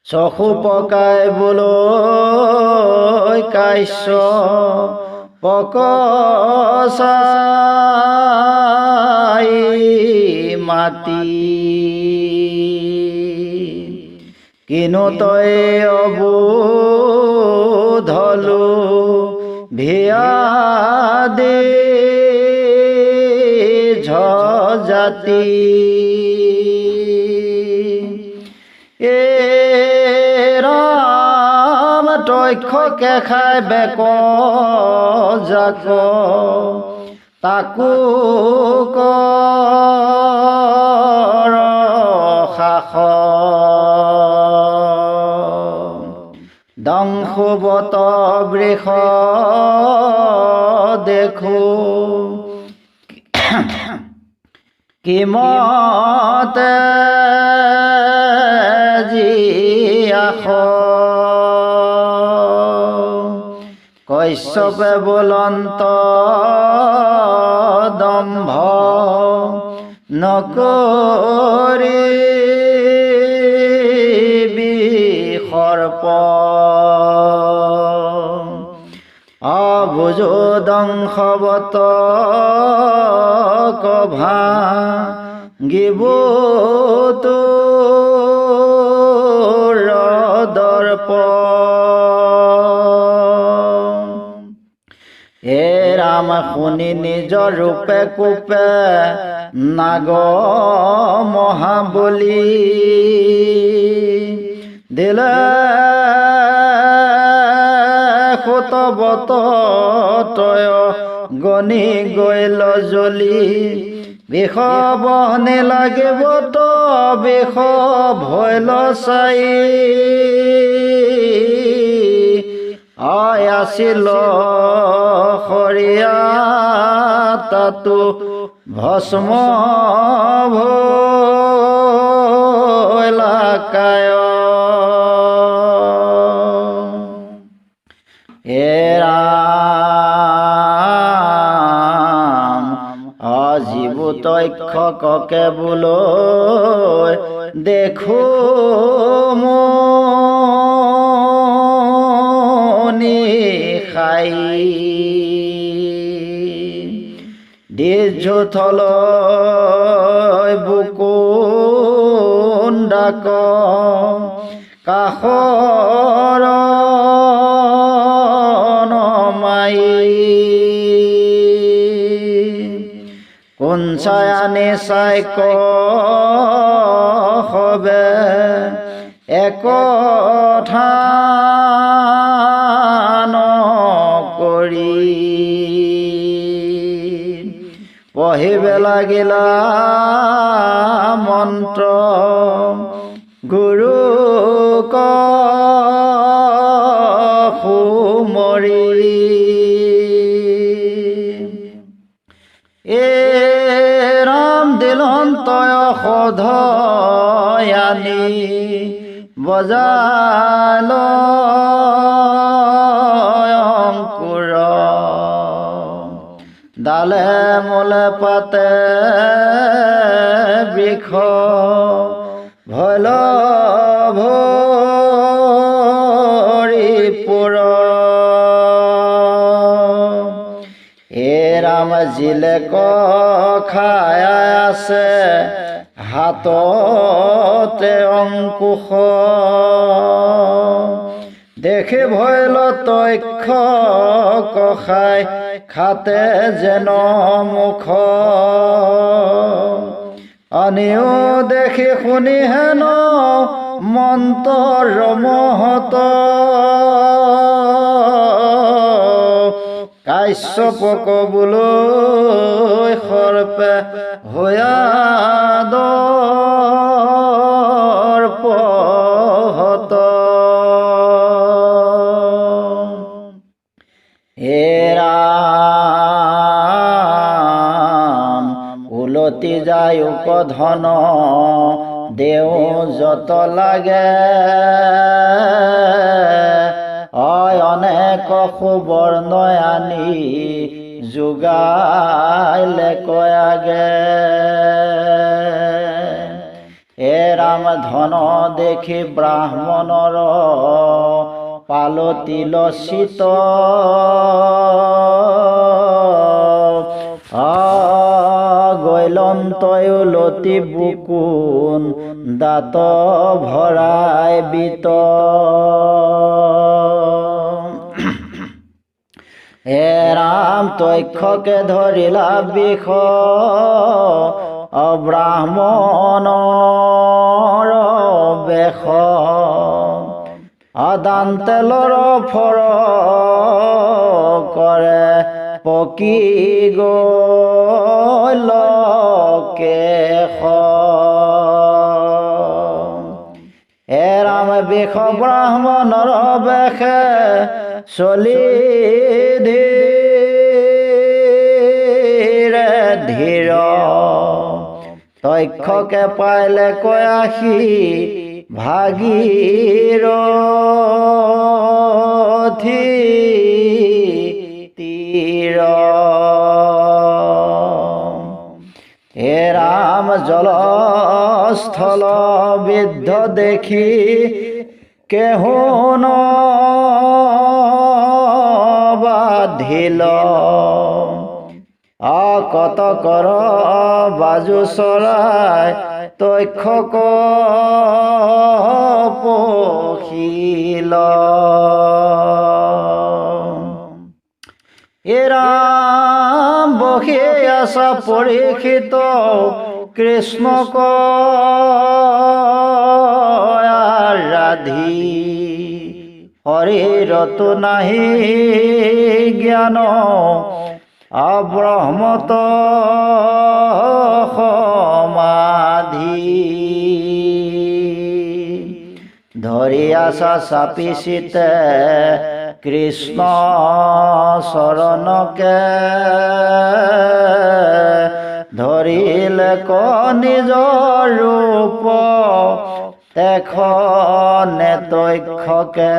চকু পকাই বোলৈ কাশ্য পকচাই মাতি কিনো তই অবোধলো ভিয়া দে ঝজাতি এ ৰাম তক্ষকে খাই বেক জাক তাকো কৰ শাস দংশুবত বৃষ দেখো কিমতে জিয়াখ কশ্যপে বুলন্ত দম্ভ নকৰি বিসৰ্প অবুজো দংশবত কভা গিবতো দৰ্প হে ৰাম শুনি নিজৰ ৰূপে কোপে নাগ মহাবলী দিলে সুতবত তয় গণি গৈল জ্বলি বিষ বহনে লাগিব তো বিষ ভৈল চাই আছিল সৰিয়া তাতো ভস্ম ভৈলা কায় হে ৰাম অজীৱ তক্ষকে বোলৈ দেখো মনি খাই দীৰ্ঘথল বুকুন ডাক কাষৰ নমাই কোন ছায়ানে চাই কবে একথা নকৰি পঢ়িবে লাগিলা মন্ত্ৰ গুৰু সুমৰি এ ৰাম দিলন্তয় সধয়ানি বজাল অংকুৰ ডালে মূলে পাতে বৃক্ষ ভৈল ভৰিপুৰ হে ৰাম জিলেক খাই আছে হাততে অংকুশ দেখি ভৈল তক্ষ কখাই খাতে যেন মুখ অনিও দেখি শুনি হেন মন্তৰ মহত কাশ্যপক বোলৈ সৰ্পে হোয়া দৰ্পহত হে ৰাম উলতি যায়ুক ধন দেও যত লাগে অনেক সুবৰ্ণ আনি যোগাইলে কয়াগে এ ৰাম ধন দেখি ব্ৰাহ্মণৰ পালতি লচিত গৈলন্তয় লতি বুকুন দাঁত ভৰাই বিত হে ৰাম তক্ষকে ধৰিলা বিষ ব্ৰাহ্মণৰ বেশ আদান তেলৰ ফৰ কৰে পকি গল কেশ হে ৰাম বিষ ব্ৰাহ্মণৰ বেশে চলি ধীৰে ধীৰ তক্ষকে পাইলে কয়াসী ভাগীৰথী তীৰ হে ৰাম জলস্থল বিদ্ধ দেখি কেহন বাধিল কত কৰ বাজু চৰাই তক্ষক পখিল হে ৰাম বহি আছা পৰীক্ষিত কৃষ্ণক ৰাধি শৰীৰতো নাহি জ্ঞান ব্ৰহ্মত সমাধি ধৰি আছা চাপিছিতে কৃষ্ণ চৰণকে ধৰিলে ক নিজৰ ৰূপ তেখনে তক্ষকে